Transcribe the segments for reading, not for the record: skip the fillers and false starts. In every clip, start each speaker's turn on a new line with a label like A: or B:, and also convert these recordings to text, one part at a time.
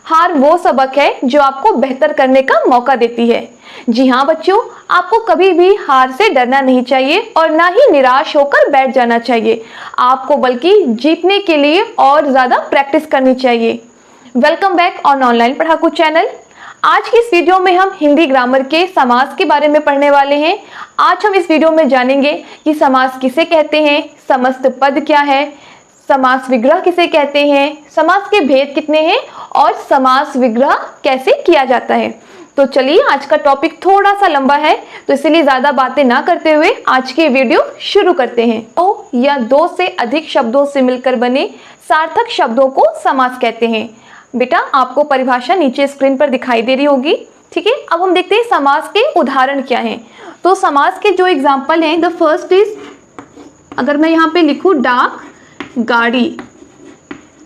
A: हार वो सबक है जो आपको बेहतर करने का मौका देती है। जी हाँ बच्चों, आपको कभी भी हार से डरना नहीं चाहिए और ना ही निराश होकर बैठ जाना चाहिए। आपको बल्कि जीतने के लिए और ज्यादा प्रैक्टिस करनी चाहिए। Welcome back on online Padhaku channel. आज की इस वीडियो में हम हिंदी ग्रामर के समास के बारे में पढ़ने वाले हैं। आज हम इस वीडियो में जानेंगे कि समास किसे कहते हैं, समस्त पद क्या है, समास विग्रह किसे कहते हैं, समास के भेद कितने हैं और समास विग्रह कैसे किया जाता है। तो चलिए, आज का टॉपिक थोड़ा सा लंबा है, तो इसलिए ज्यादा बातें ना करते हुए आज की वीडियो शुरू करते हैं। दो या दो से अधिक शब्दों से मिलकर बने सार्थक शब्दों को समास कहते हैं। बेटा, आपको परिभाषा नीचे स्क्रीन पर दिखाई दे रही होगी। ठीक है, अब हम देखते हैं समास के उदाहरण क्या हैं। तो समास के जो एग्जाम्पल हैं, द फर्स्ट इज, अगर मैं यहाँ पे लिखूं डाक गाड़ी,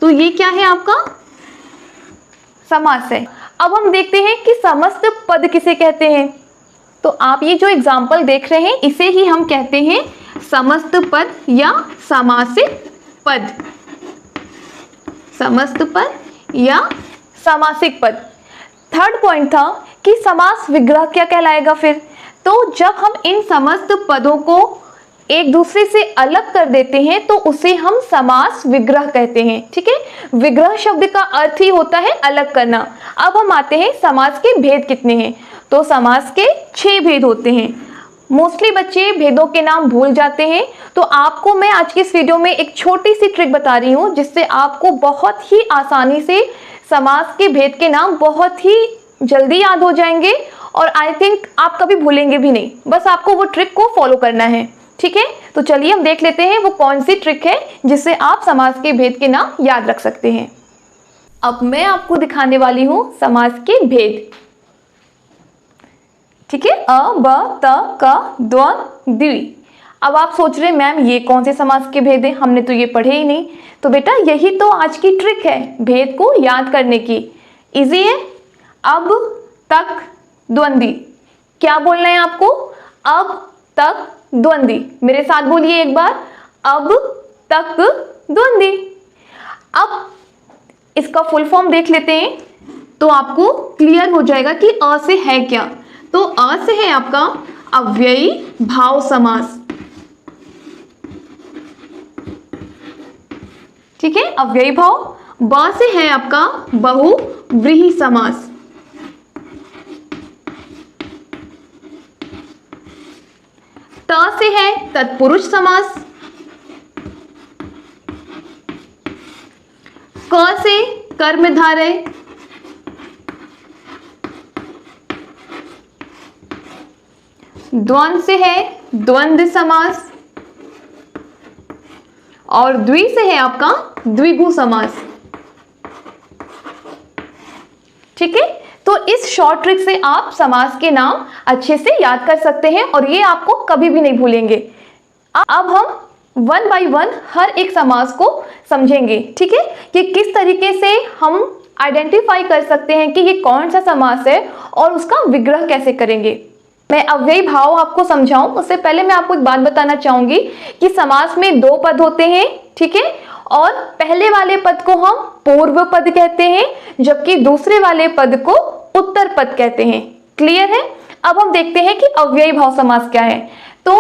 A: तो ये क्या है, आपका समास है। अब हम देखते हैं कि समस्त पद किसे कहते हैं। तो आप ये जो एग्जाम्पल देख रहे हैं, इसे ही हम कहते हैं समस्त पद या समासिक पद। समस्त पद या समासिक पद। थर्ड पॉइंट था कि समास विग्रह क्या कहलाएगा फिर। तो जब हम इन समस्त पदों को एक दूसरे से अलग कर देते हैं तो उसे हम समास विग्रह कहते हैं। ठीक है, विग्रह शब्द का अर्थ ही होता है अलग करना। अब हम आते हैं समास के भेद कितने हैं। तो समास के 6 भेद होते हैं। मोस्टली बच्चे भेदों के नाम भूल जाते हैं, तो आपको मैं आज की इस वीडियो में एक छोटी सी ट्रिक बता रही हूँ जिससे आपको बहुत ही आसानी से समास के भेद के नाम बहुत ही जल्दी याद हो जाएंगे और आई थिंक आप कभी भूलेंगे भी नहीं। बस आपको वो ट्रिक को फॉलो करना है। ठीक है, तो चलिए हम देख लेते हैं वो कौन सी ट्रिक है जिससे आप समास के भेद के नाम याद रख सकते हैं। अब मैं आपको दिखाने वाली हूं समास के भेद। ठीक है, अ, ब, त, क, द्व, द्वि। अब आप सोच रहे हैं मैम ये कौन से समास के भेद हैं, हमने तो ये पढ़े ही नहीं। तो बेटा, यही तो आज की ट्रिक है भेद को याद करने की। इजी है। अब, तक, द्वंद्वी। क्या बोलना है आपको? अब, तक, द्वंद्वी। मेरे साथ बोलिए एक बार, अब, तक, द्वंद्वी। अब इसका फुल फॉर्म देख लेते हैं तो आपको क्लियर हो जाएगा कि अ से है क्या। तो अ से है आपका अव्ययी भाव समास। ठीक है, अव्ययी भाव। ब से है आपका बहुव्रीहि समास। त से है तत्पुरुष समास। क से कर्मधारय। द्वंद से है द्वंद्व समास और द्वि से है आपका द्विगु समास। ठीक है, तो इस शॉर्ट ट्रिक से आप समास के नाम अच्छे से याद कर सकते हैं और ये आपको कभी भी नहीं भूलेंगे। अब हम वन बाय वन हर एक समास को समझेंगे। ठीक है, कि किस तरीके से हम आइडेंटिफाई कर सकते हैं कि ये कौन सा समास है और उसका विग्रह कैसे करेंगे। मैं अव्ययी भाव आपको समझाऊं उससे पहले मैं आपको एक बात बताना चाहूंगी कि समास में 2 पद होते हैं। ठीक है, और पहले वाले पद को हम पूर्व पद कहते हैं जबकि दूसरे वाले पद को उत्तर पद कहते हैं। क्लियर है? अब हम देखते हैं कि अव्ययी भाव समास क्या है। तो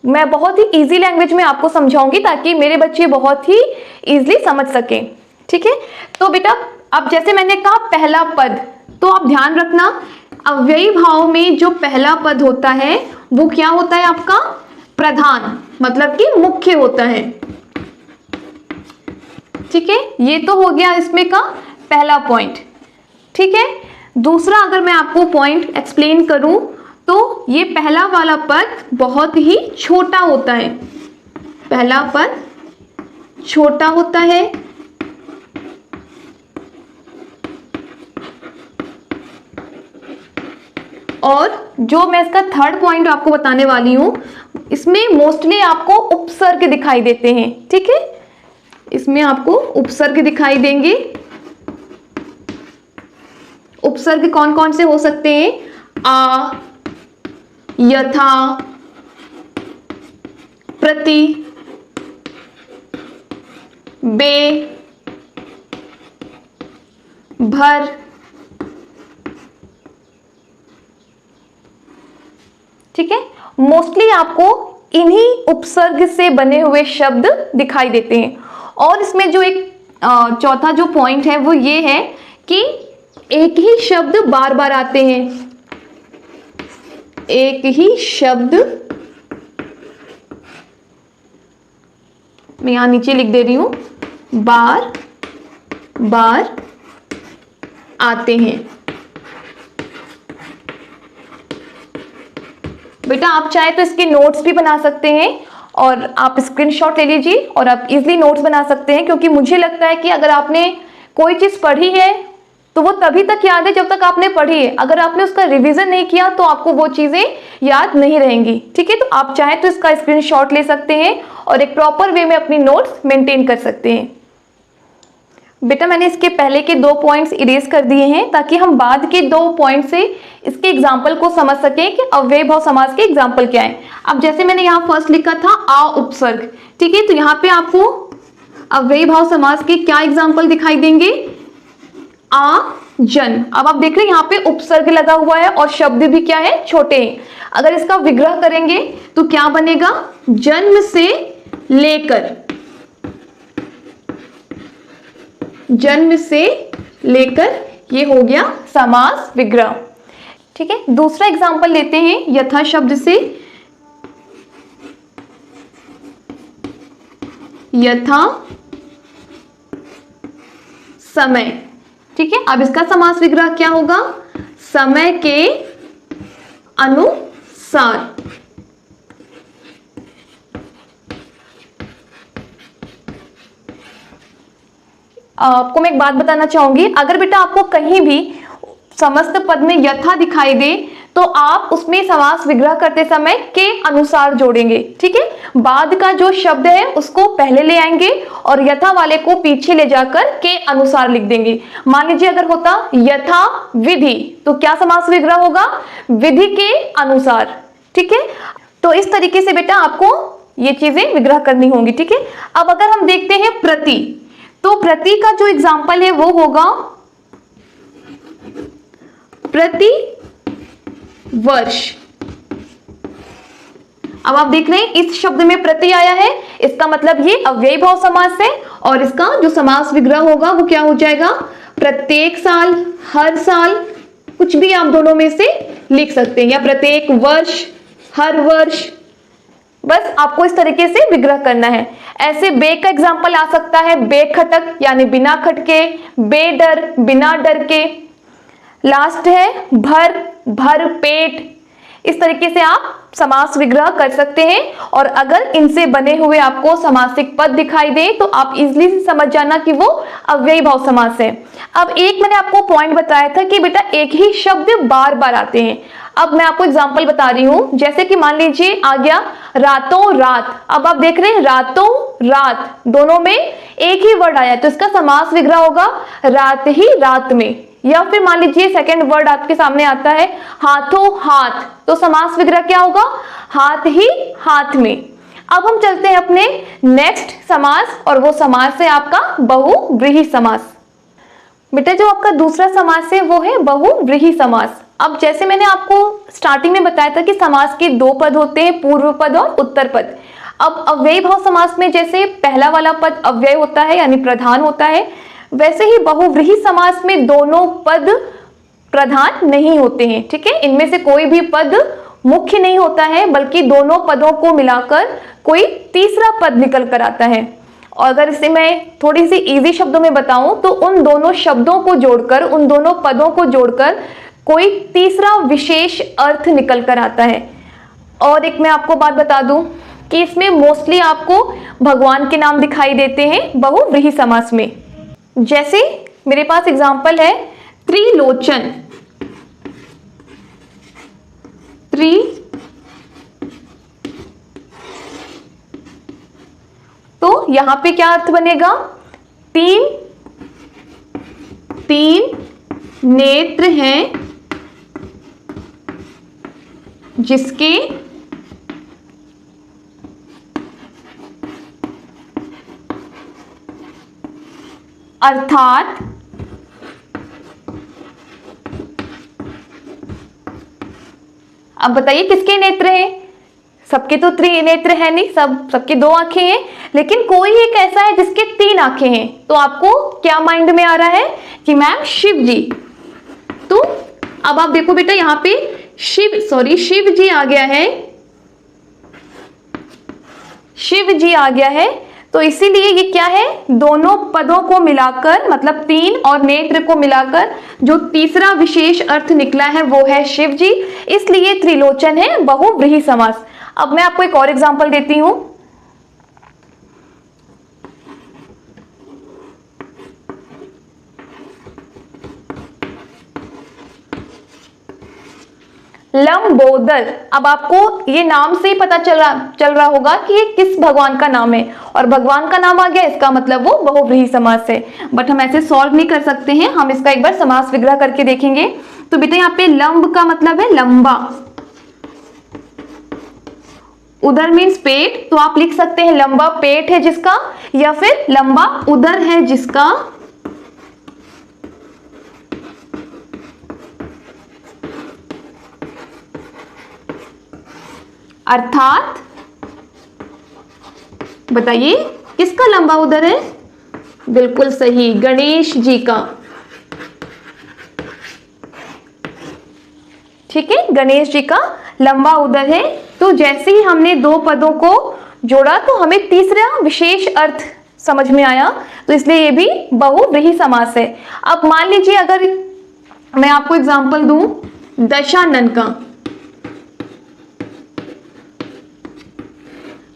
A: मैं बहुत ही इजी लैंग्वेज में आपको समझाऊंगी ताकि मेरे बच्चे बहुत ही इजीली समझ सकें। ठीक है, तो बेटा अब जैसे मैंने कहा पहला पद, तो आप ध्यान रखना अव्ययी भाव में जो पहला पद होता है वो क्या होता है आपका? प्रधान, मतलब कि मुख्य होता है। ठीक है, ये तो हो गया इसमें का पहला पॉइंट। ठीक है, दूसरा अगर मैं आपको पॉइंट एक्सप्लेन करूं तो ये पहला वाला पद बहुत ही छोटा होता है। पहला पद छोटा होता है और जो मैं इसका थर्ड पॉइंट आपको बताने वाली हूं इसमें मोस्टली आपको उपसर्ग दिखाई देते हैं। ठीक है, इसमें आपको उपसर्ग दिखाई देंगे। उपसर्ग कौन कौन से हो सकते हैं? आ, यथा, प्रति, बे, भर, ठीक है। मोस्टली आपको इन्हीं उपसर्ग से बने हुए शब्द दिखाई देते हैं। और इसमें जो एक चौथा जो पॉइंट है वो ये है कि एक ही शब्द बार बार आते हैं। एक ही शब्द, मैं यहां नीचे लिख दे रही हूं, बार बार आते हैं। बेटा आप चाहे तो इसके नोट्स भी बना सकते हैं और आप स्क्रीनशॉट ले लीजिए और आप इजीली नोट्स बना सकते हैं, क्योंकि मुझे लगता है कि अगर आपने कोई चीज पढ़ी है तो वो तभी तक याद है जब तक आपने पढ़ी है। अगर आपने उसका रिवीजन नहीं किया तो आपको वो चीजें याद नहीं रहेंगी, ठीक है। तो आप चाहे तो इसका स्क्रीनशॉट ले सकते हैं और एक प्रॉपर वे में अपनी नोट्स मेंटेन कर सकते हैं। बेटा मैंने इसके पहले के 2 पॉइंट्स इरेज कर दिए हैं ताकि हम बाद के 2 पॉइंट से इसके एग्जाम्पल को समझ सकें कि अव्ययी भाव समास के एग्जाम्पल क्या है। अब जैसे मैंने यहाँ फर्स्ट लिखा था आ उपसर्ग, ठीक है, तो यहाँ पे आपको अव्ययी भाव समास के क्या एग्जाम्पल दिखाई देंगे? आ जन। अब आप देख रहे हैं यहाँ पे उपसर्ग लगा हुआ है और शब्द भी क्या है? छोटे हैं। अगर इसका विग्रह करेंगे तो क्या बनेगा? जन्म से लेकर, जन्म से लेकर, ये हो गया समास विग्रह, ठीक है। दूसरा एग्जाम्पल लेते हैं यथा शब्द से। यथा समय, ठीक है। अब इसका समास विग्रह क्या होगा? समय के अनुसार। आपको मैं एक बात बताना चाहूंगी, अगर बेटा आपको कहीं भी समस्त पद में यथा दिखाई दे तो आप उसमें समास विग्रह करते समय के अनुसार जोड़ेंगे, ठीक है। बाद का जो शब्द है उसको पहले ले आएंगे और यथा वाले को पीछे ले जाकर के अनुसार लिख देंगे। मान लीजिए अगर होता यथा विधि तो क्या समास विग्रह होगा? विधि के अनुसार, ठीक है। तो इस तरीके से बेटा आपको ये चीजें विग्रह करनी होंगी, ठीक है। अब अगर हम देखते हैं प्रति, तो प्रति का जो एग्जाम्पल है वो होगा प्रति वर्ष। अब आप देख रहे हैं इस शब्द में प्रति आया है, इसका मतलब ये अव्ययी भाव समास है और इसका जो समास विग्रह होगा वो क्या हो जाएगा? प्रत्येक साल, हर साल, कुछ भी आप दोनों में से लिख सकते हैं, या प्रत्येक वर्ष, हर वर्ष। बस आपको इस तरीके से विग्रह करना है। ऐसे बे का एग्जाम्पल आ सकता है बेखटक यानी बिना खटके, बेडर बिना डर के। लास्ट है भर, भर पेट। इस तरीके से आप समास विग्रह कर सकते हैं और अगर इनसे बने हुए आपको समासिक पद दिखाई दे तो आप इजीली समझ जाना कि वो अव्ययी भाव समास है। अब एक मैंने आपको पॉइंट बताया था कि बेटा एक ही शब्द बार बार आते हैं। अब मैं आपको एग्जांपल बता रही हूं, जैसे कि मान लीजिए आ गया रातों रात। अब आप देख रहे हैं रातों रात दोनों में एक ही वर्ड आया तो इसका समास विग्रह होगा रात ही रात में। या फिर मान लीजिए सेकंड वर्ड आपके सामने आता है हाथों हाथ, तो समास विग्रह क्या होगा? हाथ ही हाथ में। अब हम चलते हैं अपने नेक्स्ट समास और वो समास है आपका बहुव्रीहि समास। बेटा जो आपका दूसरा समास है वो है बहुव्रीहि समास। अब जैसे मैंने आपको स्टार्टिंग में बताया था कि समास के 2 पद होते हैं, पूर्व पद और उत्तर पद। अब अव्ययी भाव समास में जैसे पहला वाला पद अव्यय होता है यानी प्रधान होता है, वैसे ही बहुव्रीहि समास में दोनों पद प्रधान नहीं होते हैं, ठीक है। इनमें से कोई भी पद मुख्य नहीं होता है बल्कि दोनों पदों को मिलाकर कोई तीसरा पद निकल कर आता है। और अगर इसे मैं थोड़ी सी इजी शब्दों में बताऊं तो उन दोनों शब्दों को जोड़कर, उन दोनों पदों को जोड़कर कोई तीसरा विशेष अर्थ निकल कर आता है। और एक मैं आपको बात बता दूं कि इसमें मोस्टली आपको भगवान के नाम दिखाई देते हैं बहुव्रीहि समास में। जैसे मेरे पास एग्जाम्पल है त्रिलोचन, तो यहां पे क्या अर्थ बनेगा? तीन नेत्र हैं जिसके अर्थात अब बताइए किसके नेत्र हैं? सबके तो त्रिनेत्र है नहीं, सबकी 2 आंखें हैं, लेकिन कोई एक ऐसा है जिसके 3 आंखें हैं। तो आपको क्या माइंड में आ रहा है कि मैम शिव जी। तो अब आप देखो बेटा, यहाँ पे शिव जी आ गया है, शिव जी आ गया है। तो इसीलिए ये क्या है, दोनों पदों को मिलाकर, मतलब 3 और नेत्र को मिलाकर जो तीसरा विशेष अर्थ निकला है वो है शिव जी, इसलिए त्रिलोचन है बहुव्रीहि समास। अब मैं आपको एक और एग्जांपल देती हूं। लंबोदर। अब आपको ये नाम से ही पता चल रहा होगा कि ये किस भगवान का नाम है, और भगवान का नाम आ गया, इसका मतलब वो बहुव्रीहि समास है। बट हम ऐसे सॉल्व नहीं कर सकते हैं, हम इसका एक बार समास विग्रह करके देखेंगे। तो बेटा यहाँ पे लंब का मतलब है लंबा, उदर मीन्स पेट, तो आप लिख सकते हैं लंबा पेट है जिसका, या फिर लंबा उदर है जिसका, अर्थात बताइए किसका लंबा उदर है? बिल्कुल सही, गणेश जी का। ठीक है, गणेश जी का लंबा उदर है। तो जैसे ही हमने 2 पदों को जोड़ा तो हमें तीसरा विशेष अर्थ समझ में आया, तो इसलिए ये भी बहुव्रीहि समास है। अब मान लीजिए अगर मैं आपको एग्जांपल दूं दशानन का।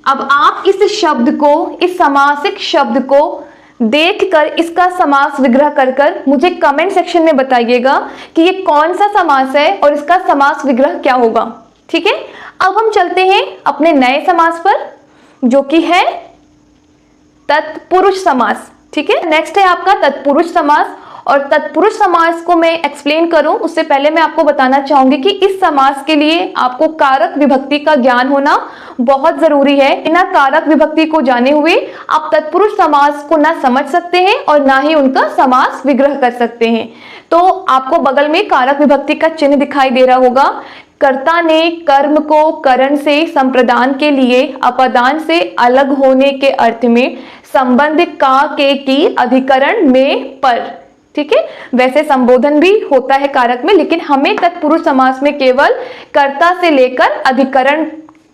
A: अब आप इस शब्द को, इस समासिक शब्द को देखकर इसका समास विग्रह कर मुझे कमेंट सेक्शन में बताइएगा कि ये कौन सा समास है और इसका समास विग्रह क्या होगा। ठीक है, अब हम चलते हैं अपने नए समास पर, जो कि है तत्पुरुष समास। ठीक है, नेक्स्ट है आपका तत्पुरुष समास। और तत्पुरुष समास को मैं एक्सप्लेन करूं उससे पहले मैं आपको बताना चाहूंगी कि इस समास के लिए आपको कारक विभक्ति का ज्ञान होना बहुत जरूरी है। बिना कारक विभक्ति को जाने हुए आप तत्पुरुष समास को ना समझ सकते हैं और ना ही उनका समास विग्रह कर सकते हैं। तो आपको बगल में कारक विभक्ति का चिन्ह दिखाई दे रहा होगा। कर्ता ने कर्म को करण से संप्रदान के लिए अपदान से अलग होने के अर्थ में संबंध का के की अधिकरण में पर। ठीक है, वैसे संबोधन भी होता है कारक में, लेकिन हमें तत्पुरुष समास में केवल कर्ता से लेकर अधिकरण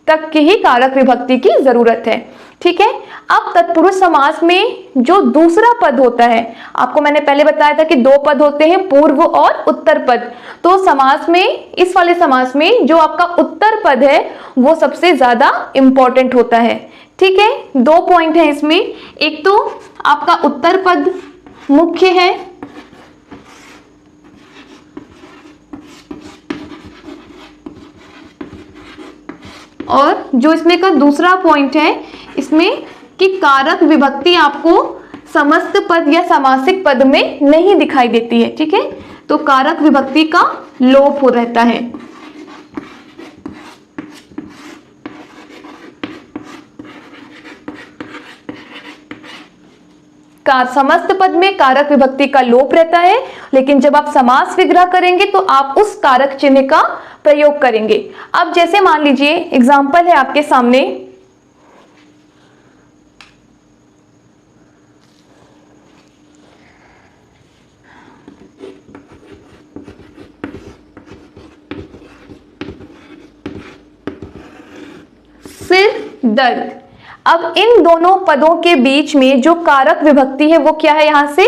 A: तक की ही कारक विभक्ति की जरूरत है। ठीक है, अब तत्पुरुष समास में जो दूसरा पद होता है, आपको मैंने पहले बताया था कि 2 पद होते हैं, पूर्व और उत्तर पद। तो समास में, इस वाले समास में जो आपका उत्तर पद है वो सबसे ज्यादा इंपॉर्टेंट होता है। ठीक है, 2 पॉइंट है इसमें। एक तो आपका उत्तर पद मुख्य है, और जो इसमें का दूसरा पॉइंट है इसमें कि कारक विभक्ति आपको समस्त पद या समासिक पद में नहीं दिखाई देती है। ठीक है, तो कारक विभक्ति का लोप हो रहता है। समस्त पद में कारक विभक्ति का लोप रहता है, लेकिन जब आप समास विग्रह करेंगे तो आप उस कारक चिन्ह का प्रयोग करेंगे। अब जैसे मान लीजिए एग्जाम्पल है आपके सामने, सिर दर्द। अब इन दोनों पदों के बीच में जो कारक विभक्ति है वो क्या है, यहां से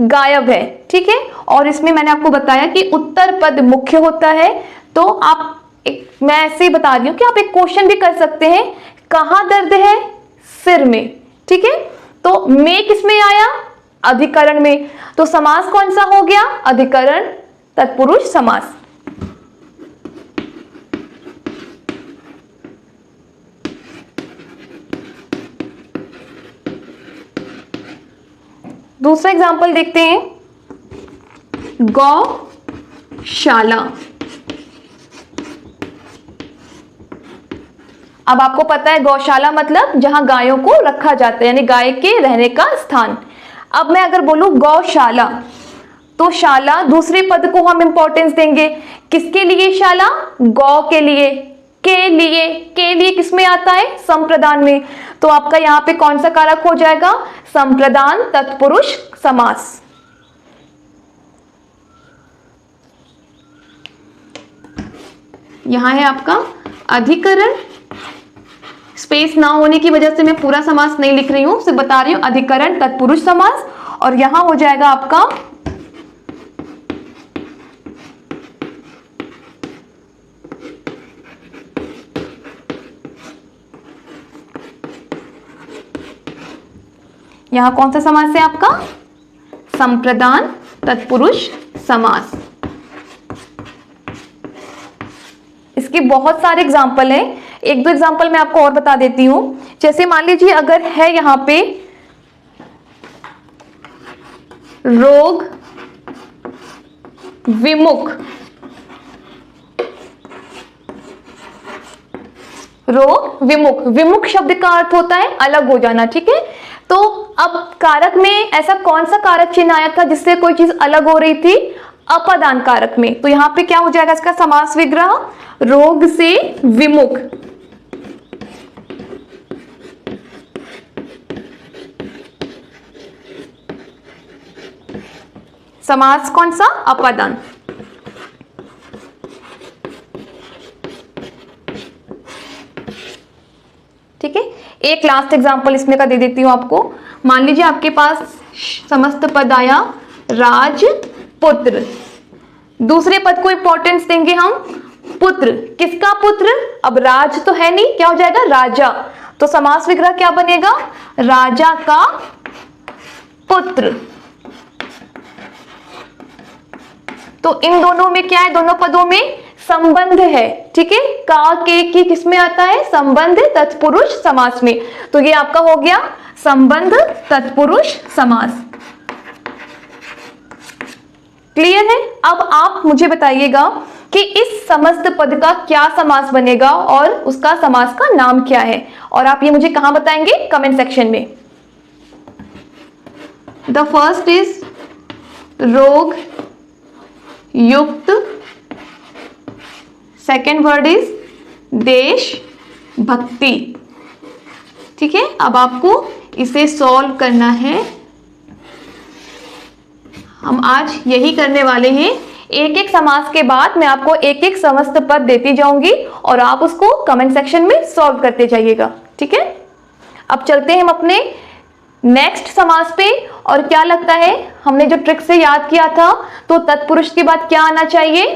A: गायब है। ठीक है, और इसमें मैंने आपको बताया कि उत्तर पद मुख्य होता है। तो मैं ऐसे ही बता रही हूं कि आप एक क्वेश्चन भी कर सकते हैं, कहां दर्द है, सिर में। ठीक है, तो में किसमें आया, अधिकरण में। तो समास कौन सा हो गया, अधिकरण तत्पुरुष समास। दूसरा एग्जाम्पल देखते हैं, गौशाला। अब आपको पता है गौशाला मतलब जहां गायों को रखा जाता है, यानी गाय के रहने का स्थान। अब मैं अगर बोलूं गौशाला, तो शाला दूसरे पद को हम इंपॉर्टेंस देंगे। किसके लिए शाला? गौ के लिए। के लिए किसमें आता है? संप्रदान में। तो आपका यहाँ पे कौन सा कारक हो जाएगा? संप्रदान तत्पुरुष समास। यहां है आपका अधिकरण, स्पेस ना होने की वजह से मैं पूरा समास नहीं लिख रही हूं, सिर्फ बता रही हूं अधिकरण तत्पुरुष समास। और यहां हो जाएगा आपका यहां कौन सा समास है आपका? संप्रदान तत्पुरुष समास। इसके बहुत सारे एग्जाम्पल हैं, एक दो एग्जाम्पल मैं आपको और बता देती हूं। जैसे मान लीजिए अगर है यहां पे रोग विमुख, रोग विमुख, विमुख शब्द का अर्थ होता है अलग हो जाना, ठीक है। तो अब कारक में ऐसा कौन सा कारक चिन्ह आया था जिससे कोई चीज अलग हो रही थी? अपदान कारक में। तो यहां पे क्या हो जाएगा इसका समास विग्रह? रोग से विमुख। समास कौन सा? अपदान। ठीक है, एक लास्ट एग्जांपल इसमें का दे देती हूं आपको। मान लीजिए आपके पास समस्त पद आया राजपुत्र, दूसरे पद को इंपॉर्टेंस देंगे हम पुत्र। किसका पुत्र? अब राज तो है नहीं, क्या हो जाएगा? राजा। तो समास विग्रह क्या बनेगा? राजा का पुत्र। तो इन दोनों में क्या है? दोनों पदों में संबंध है, ठीक है। का के की किसमें आता है? संबंध तत्पुरुष समास में। तो ये आपका हो गया संबंध तत्पुरुष समास। क्लियर है? अब आप मुझे बताइएगा कि इस समस्त पद का क्या समास बनेगा और उसका समास का नाम क्या है, और आप ये मुझे कहां बताएंगे? कमेंट सेक्शन में। द फर्स्ट इज रोग युक्त, सेकेंड वर्ड इज देश भक्ति। ठीक है, अब आपको इसे सॉल्व करना है। हम आज यही करने वाले हैं। एक एक समास के बाद मैं आपको एक एक समस्त पद देती जाऊंगी और आप उसको कमेंट सेक्शन में सॉल्व करते जाइएगा, ठीक है। अब चलते हैं हम अपने नेक्स्ट समास पे। और क्या लगता है हमने जो ट्रिक से याद किया था, तो तत्पुरुष के बाद क्या आना चाहिए?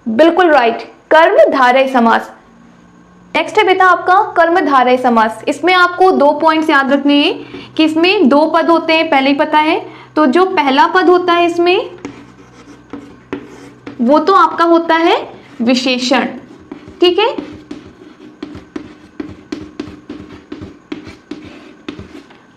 A: बिल्कुल राइट, कर्मधारय समास। नेक्स्ट है बेटा आपका कर्मधारय समास। इसमें आपको 2 पॉइंट्स याद रखने हैं कि इसमें 2 पद होते हैं, पहले ही पता है। तो जो पहला पद होता है इसमें वो तो आपका होता है विशेषण, ठीक है।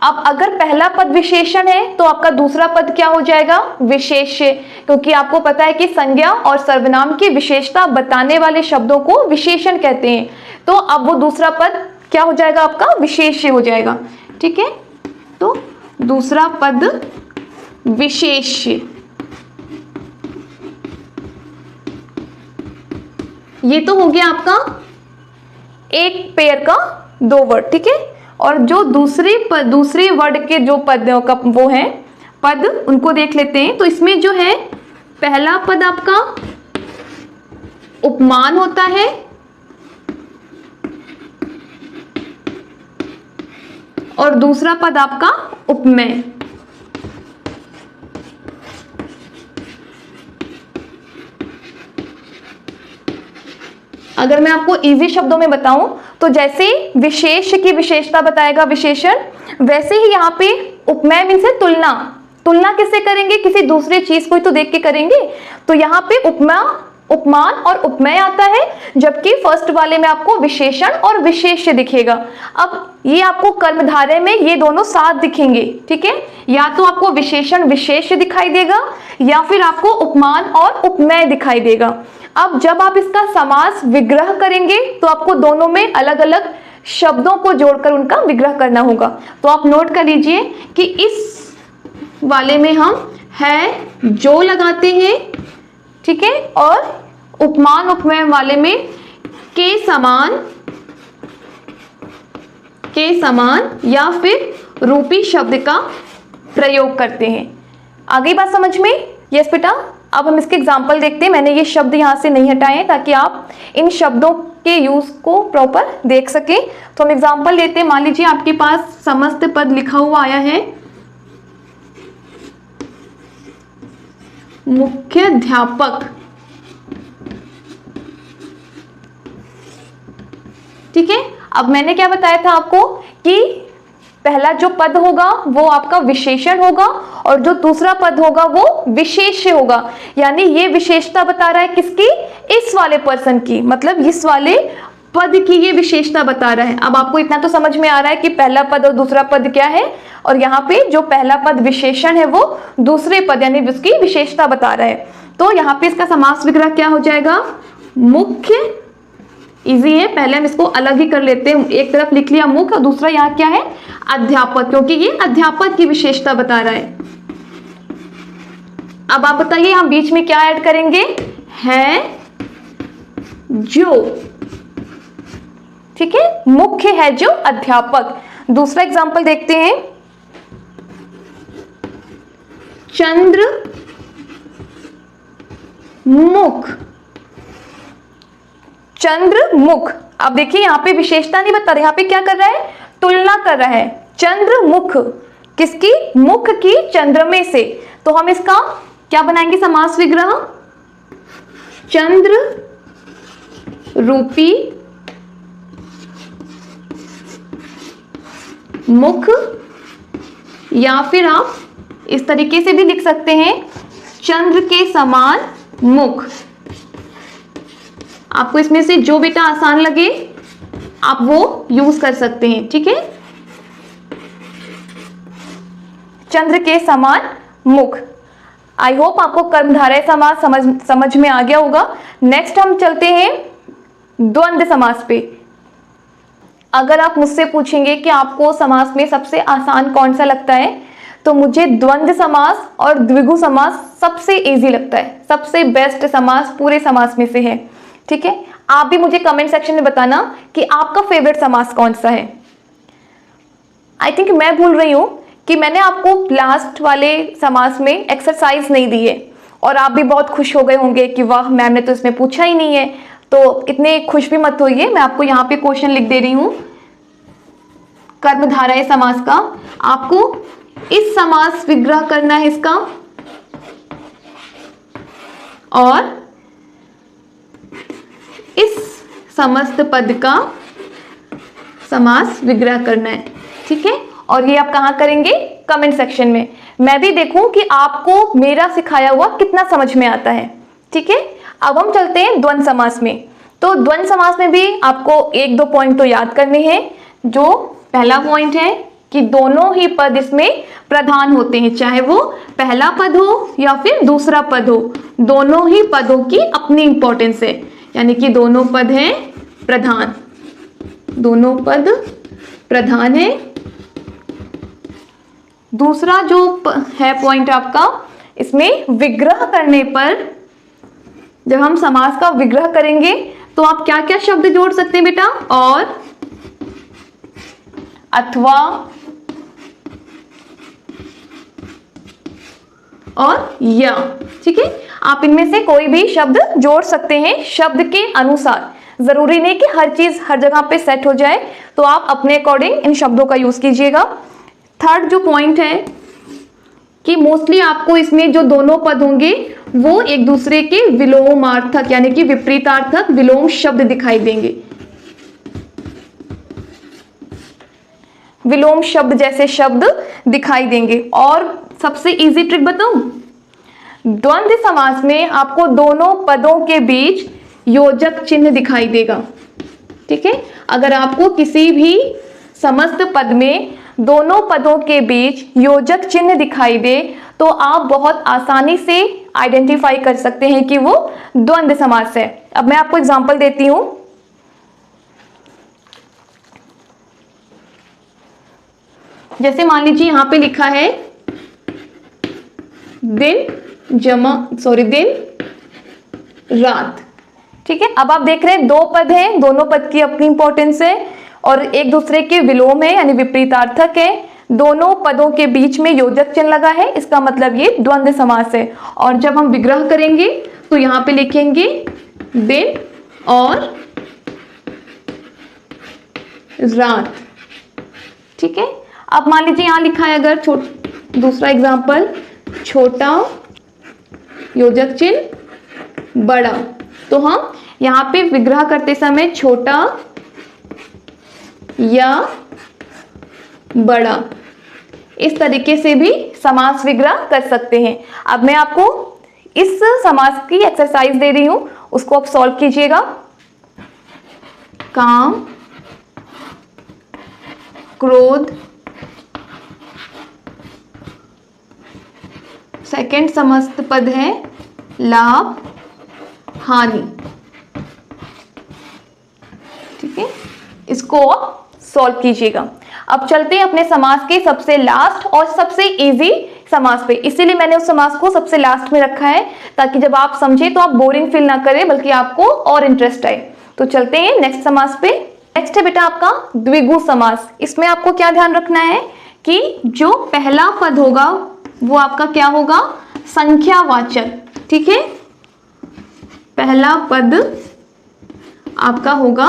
A: अब अगर पहला पद विशेषण है तो आपका दूसरा पद क्या हो जाएगा? विशेष्य, क्योंकि आपको पता है कि संज्ञा और सर्वनाम की विशेषता बताने वाले शब्दों को विशेषण कहते हैं। तो अब वो दूसरा पद क्या हो जाएगा? आपका विशेष्य हो जाएगा, ठीक है। तो दूसरा पद विशेष्य, ये तो हो गया आपका एक पेयर का 2 वर्ड, ठीक है। और जो दूसरे वर्ड के जो पद वो हैं पद, उनको देख लेते हैं। तो इसमें जो है पहला पद आपका उपमान होता है, और दूसरा पद आपका उपमेय। अगर मैं आपको इजी शब्दों में बताऊं तो जैसे विशेष की विशेषता बताएगा विशेषण, वैसे ही यहाँ पे उपमेय मीन्स है तुलना। तुलना किससे करेंगे? किसी दूसरे चीज को ही तो देख के करेंगे। तो यहाँ पे उपमा, उपमान और उपमेय आता है, जबकि फर्स्ट वाले में आपको विशेषण और विशेष्य दिखेगा। अब ये आपको कर्मधारय में ये दोनों साथ दिखेंगे, ठीक है। या तो आपको विशेषण विशेष्य दिखाई देगा या फिर आपको उपमान और उपमेय दिखाई देगा। अब जब आप इसका समास विग्रह करेंगे तो आपको दोनों में अलग अलग शब्दों को जोड़कर उनका विग्रह करना होगा। तो आप नोट कर लीजिए कि इस वाले में हम है जो लगाते हैं, ठीक है, और उपमान उपमेय वाले में के समान या फिर रूपी शब्द का प्रयोग करते हैं। आ गई बात समझ में? यस बेटा, अब हम इसके एग्जाम्पल देखते हैं। मैंने ये शब्द यहाँ से नहीं हटाए हैं ताकि आप इन शब्दों के यूज को प्रॉपर देख सके। तो हम एग्जाम्पल लेते हैं। मान लीजिए आपके पास समस्त पद लिखा हुआ आया है, मुख्याध्यापक, ठीक है। अब मैंने क्या बताया था आपको कि पहला जो पद होगा वो आपका विशेषण होगा और जो दूसरा पद होगा वो विशेष्य होगा। यानी ये विशेषता बता रहा है किसकी? इस वाले पर्सन की, मतलब इस वाले पद की ये विशेषता बता रहा है। अब आपको इतना तो समझ में आ रहा है कि पहला पद और दूसरा पद क्या है, और यहाँ पे जो पहला पद विशेषण है वो दूसरे पद यानी उसकी विशेषता बता रहा है। तो यहाँ पे इसका समास विग्रह क्या हो जाएगा? मुख्य। इजी है, पहले हम इसको अलग ही कर लेते हैं। एक तरफ लिख लिया मुख्य और दूसरा यहाँ क्या है? अध्यापक, क्योंकि ये अध्यापक की विशेषता बता रहा है। अब आप बताइए हम बीच में क्या ऐड करेंगे? है जो, ठीक है, मुख्य है जो अध्यापक। दूसरा एग्जांपल देखते हैं, चंद्र मुख, चंद्रमुख। अब देखिए यहाँ पे विशेषता नहीं बता रहा, यहाँ पे क्या कर रहा है? तुलना कर रहा है। चंद्रमुख किसकी? मुख की, चंद्र में से। तो हम इसका क्या बनाएंगे समास विग्रह? चंद्र रूपी मुख, या फिर आप इस तरीके से भी लिख सकते हैं, चंद्र के समान मुख। आपको इसमें से जो बेटा आसान लगे आप वो यूज कर सकते हैं, ठीक है। चंद्र के समान मुख। आई होप आपको कर्मधारय समास समझ में आ गया होगा। नेक्स्ट हम चलते हैं द्वंद्व समास पे। अगर आप मुझसे पूछेंगे कि आपको समास में सबसे आसान कौन सा लगता है, तो मुझे द्वंद्व समास और द्विगु समास सबसे इजी लगता है, सबसे बेस्ट समास पूरे समास में से है, ठीक है। आप भी मुझे कमेंट सेक्शन में बताना कि आपका फेवरेट समास कौन सा है। आई थिंक मैं भूल रही हूं कि मैंने आपको लास्ट वाले समास में एक्सरसाइज नहीं दी है, और आप भी बहुत खुश हो गए होंगे कि वाह मैम ने तो इसमें पूछा ही नहीं है। तो इतने खुश भी मत होइए, मैं आपको यहाँ पे क्वेश्चन लिख दे रही हूं कर्मधारय समास का। आपको इस समास विग्रह करना है इसका, और इस समस्त पद का समास विग्रह करना है, ठीक है। और ये आप कहाँ करेंगे? कमेंट सेक्शन में। मैं भी देखूं कि आपको मेरा सिखाया हुआ कितना समझ में आता है, ठीक है। अब हम चलते हैं द्वंद्व समास में। तो द्वंद्व समास में भी आपको एक दो पॉइंट तो याद करने हैं। जो पहला पॉइंट है कि दोनों ही पद इसमें प्रधान होते हैं, चाहे वो पहला पद हो या फिर दूसरा पद हो, दोनों ही पदों की अपनी इंपॉर्टेंस है, यानी कि दोनों पद हैं प्रधान, दोनों पद प्रधान है। दूसरा जो है पॉइंट आपका, इसमें विग्रह करने पर, जब हम समास का विग्रह करेंगे तो आप क्या क्या शब्द जोड़ सकते हैं बेटा? और, अथवा और या, ठीक है। आप इनमें से कोई भी शब्द जोड़ सकते हैं शब्द के अनुसार। जरूरी नहीं कि हर चीज हर जगह पे सेट हो जाए, तो आप अपने अकॉर्डिंग इन शब्दों का यूज कीजिएगा। थर्ड जो पॉइंट है कि मोस्टली आपको इसमें जो दोनों पद होंगे वो एक दूसरे के विलोमार्थक यानी कि विपरीतार्थक विलोम शब्द दिखाई देंगे। विलोम शब्द जैसे शब्द दिखाई देंगे। और सबसे इजी ट्रिक बताऊं, द्वंद्व समास में आपको दोनों पदों के बीच योजक चिन्ह दिखाई देगा, ठीक है। अगर आपको किसी भी समस्त पद में दोनों पदों के बीच योजक चिन्ह दिखाई दे तो आप बहुत आसानी से आइडेंटिफाई कर सकते हैं कि वो द्वंद्व समास है। अब मैं आपको एग्जांपल देती हूं। जैसे मान लीजिए यहां पे लिखा है दिन रात। ठीक है, अब आप देख रहे हैं दो पद हैं, दोनों पद की अपनी इंपॉर्टेंस है और एक दूसरे के विलोम है यानी विपरीतार्थक है। दोनों पदों के बीच में योजक चिन्ह लगा है, इसका मतलब ये द्वंद्व समास है। और जब हम विग्रह करेंगे तो यहाँ पे लिखेंगे दिन और रात। ठीक है, अब मान लीजिए यहाँ लिखा है अगर दूसरा एग्जाम्पल, छोटा योजक चिन्ह बड़ा, तो हम यहाँ पे विग्रह करते समय छोटा या बड़ा इस तरीके से भी समास विग्रह कर सकते हैं। अब मैं आपको इस समास की एक्सरसाइज दे रही हूं, उसको आप सॉल्व कीजिएगा। काम, क्रोध, सेकंड समस्त पद है लाभ, हानि। ठीक है, इसको आप सॉल्व कीजिएगा। अब चलते हैं अपने समास के सबसे लास्ट और सबसे इजी समास पे, इसीलिए मैंने उस समास को सबसे लास्ट में रखा है ताकि जब आप समझे तो आप बोरिंग फील ना करें बल्कि आपको और इंटरेस्ट आए। तो चलते हैं नेक्स्ट समास पे। नेक्स्ट है बेटा आपका द्विगु समास। इसमें आपको क्या ध्यान रखना है कि जो पहला पद होगा वो आपका क्या होगा, संख्यावाचक। ठीक है, पहला पद आपका होगा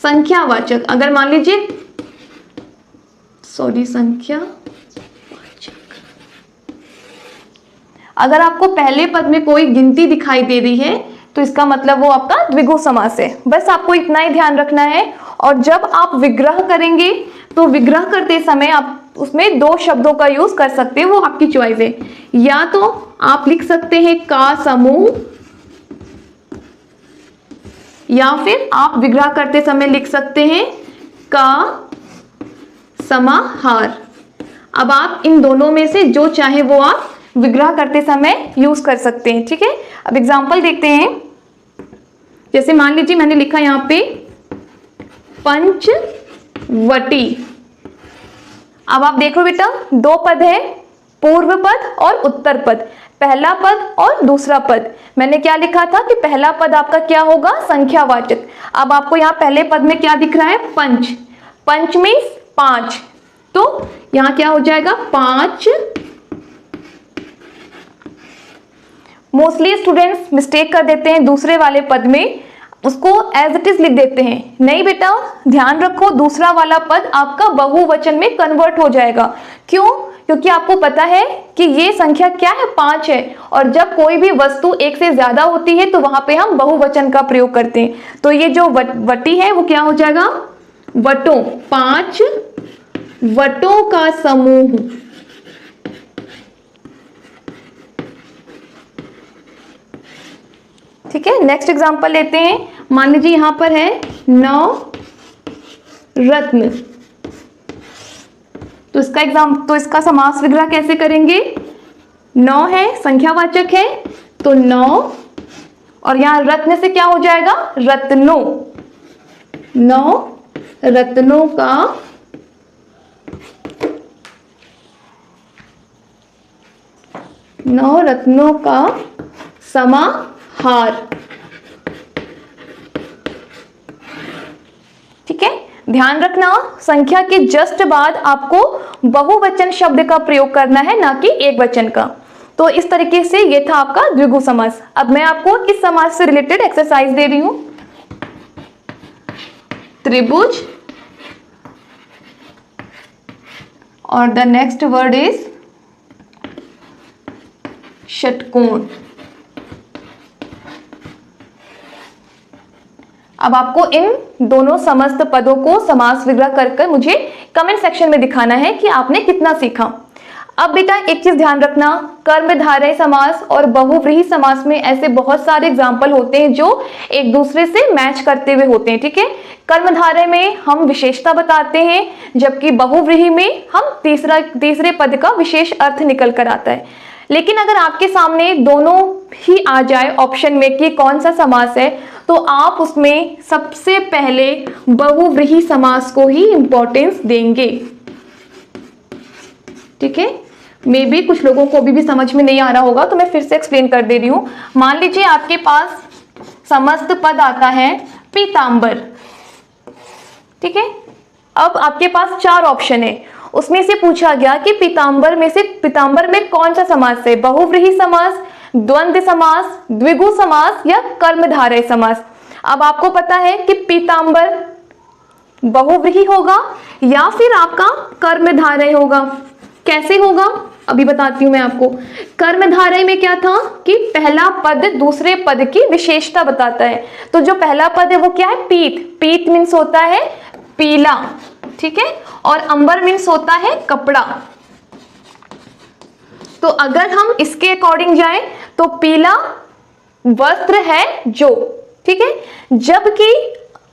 A: संख्यावाचक। अगर मान लीजिए संख्यावाचक, अगर आपको पहले पद में कोई गिनती दिखाई दे रही है तो इसका मतलब वो आपका द्विगु समास है। बस आपको इतना ही ध्यान रखना है। और जब आप विग्रह करेंगे तो विग्रह करते समय आप उसमें दो शब्दों का यूज कर सकते हैं, वो आपकी चॉइस है। या तो आप लिख सकते हैं का समूह, या फिर आप विग्रह करते समय लिख सकते हैं का समाहार। अब आप इन दोनों में से जो चाहे वो आप विग्रह करते समय यूज कर सकते हैं। ठीक है, अब एग्जांपल देखते हैं। जैसे मान लीजिए मैंने लिखा यहाँ पे पंचवटी। अब आप देखो बेटा दो पद है, पूर्व पद और उत्तर पद, पहला पद और दूसरा पद। मैंने क्या लिखा था कि पहला पद आपका क्या होगा, संख्यावाचक। अब आपको यहाँ पहले पद में क्या दिख रहा है, पंच, पंच मीन्स 5, तो यहां क्या हो जाएगा 5। मोस्टली स्टूडेंट्स मिस्टेक कर देते हैं दूसरे वाले पद में, उसको एज इट इज लिख देते हैं। नहीं बेटा, ध्यान रखो दूसरा वाला पद आपका बहुवचन में कन्वर्ट हो जाएगा। क्यों? क्योंकि आपको पता है कि ये संख्या क्या है, 5 है, और जब कोई भी वस्तु एक से ज्यादा होती है तो वहां पे हम बहुवचन का प्रयोग करते हैं। तो ये जो वटी है वो क्या हो जाएगा, वटों, 5 वटों का समूह। ठीक है, नेक्स्ट एग्जांपल लेते हैं। मान लीजिए यहां पर है 9 रत्न, तो इसका समास विग्रह कैसे करेंगे, 9 है संख्यावाचक है तो 9, और यहां रत्न से क्या हो जाएगा, रत्नों, 9 रत्नों का समाहार। ठीक है, ध्यान रखना संख्या के जस्ट बाद आपको बहुवचन शब्द का प्रयोग करना है, ना कि एक वचन का। तो इस तरीके से ये था आपका द्विगु समास। अब मैं आपको इस समास से रिलेटेड एक्सरसाइज दे रही हूं। त्रिभुज और द नेक्स्ट वर्ड इज षटकोण। अब आपको इन दोनों समस्त पदों को समास विग्रह कर मुझे कमेंट सेक्शन में दिखाना है कि आपने कितना सीखा। अब बेटा एक चीज ध्यान रखना, कर्मधारय समास और बहुव्रीहि समास में ऐसे बहुत सारे एग्जाम्पल होते हैं जो एक दूसरे से मैच करते हुए होते हैं। ठीक है, कर्मधारय में हम विशेषता बताते हैं, जबकि बहुव्रीहि में हम तीसरे पद का विशेष अर्थ निकल कर आता है। लेकिन अगर आपके सामने दोनों ही आ जाए ऑप्शन में कि कौन सा समास है, तो आप उसमें सबसे पहले बहुव्रीहि समास को ही इंपॉर्टेंस देंगे। ठीक है, मे बी कुछ लोगों को अभी भी समझ में नहीं आ रहा होगा, तो मैं फिर से एक्सप्लेन कर दे रही हूँ। मान लीजिए आपके पास समस्त पद आता है पीतांबर, ठीक है। अब आपके पास 4 ऑप्शन है, उसमें से पूछा गया कि पीतांबर में कौन सा समास है, बहुव्रीहि समास, द्वंद्व समास, द्विगु समास या कर्मधारय समास। अब आपको पता है कि पीतांबर बहुव्रीहि होगा या फिर आपका कर्मधारय होगा। कैसे होगा अभी बताती हूं मैं आपको। कर्मधारय में क्या था कि पहला पद दूसरे पद की विशेषता बताता है। तो जो पहला पद है वो क्या है, पीत। पीत मीन्स होता है पीला, ठीक है, और अंबर मीन्स होता है कपड़ा। तो अगर हम इसके अकॉर्डिंग जाए तो पीला वस्त्र है जो, ठीक है। जबकि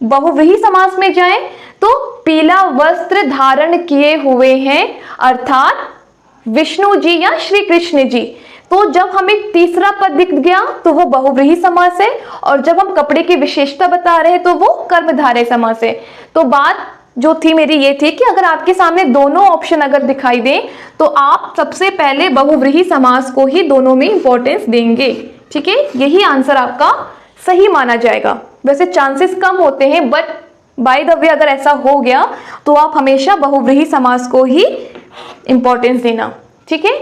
A: बहुव्रीहि समास में जाए तो पीला वस्त्र धारण किए हुए हैं, अर्थात विष्णु जी या श्री कृष्ण जी। तो जब हमें तीसरा पद दिख गया तो वो बहुव्रीहि समास है, और जब हम कपड़े की विशेषता बता रहे हैं तो वो कर्मधारय समास है। तो बात जो थी मेरी ये थी कि अगर आपके सामने दोनों ऑप्शन अगर दिखाई दे तो आप सबसे पहले बहुव्रीहि समास को ही दोनों में इंपॉर्टेंस देंगे, ठीक है। यही आंसर आपका सही माना जाएगा। वैसे चांसेस कम होते हैं, बट बाय द वे अगर ऐसा हो गया तो आप हमेशा बहुव्रीहि समास को ही इंपॉर्टेंस देना, ठीक है।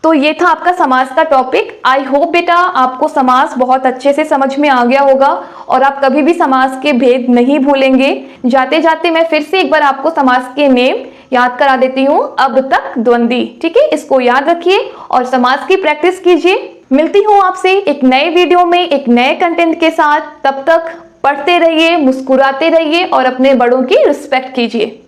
A: तो ये था आपका समास का टॉपिक। आई होप बेटा आपको समास बहुत अच्छे से समझ में आ गया होगा और आप कभी भी समास के भेद नहीं भूलेंगे। जाते जाते मैं फिर से एक बार आपको समास के नेम याद करा देती हूँ। अब तक, द्वंद्वी, ठीक है, इसको याद रखिए और समास की प्रैक्टिस कीजिए। मिलती हूँ आपसे एक नए वीडियो में एक नए कंटेंट के साथ। तब तक पढ़ते रहिए, मुस्कुराते रहिए और अपने बड़ों की रिस्पेक्ट कीजिए।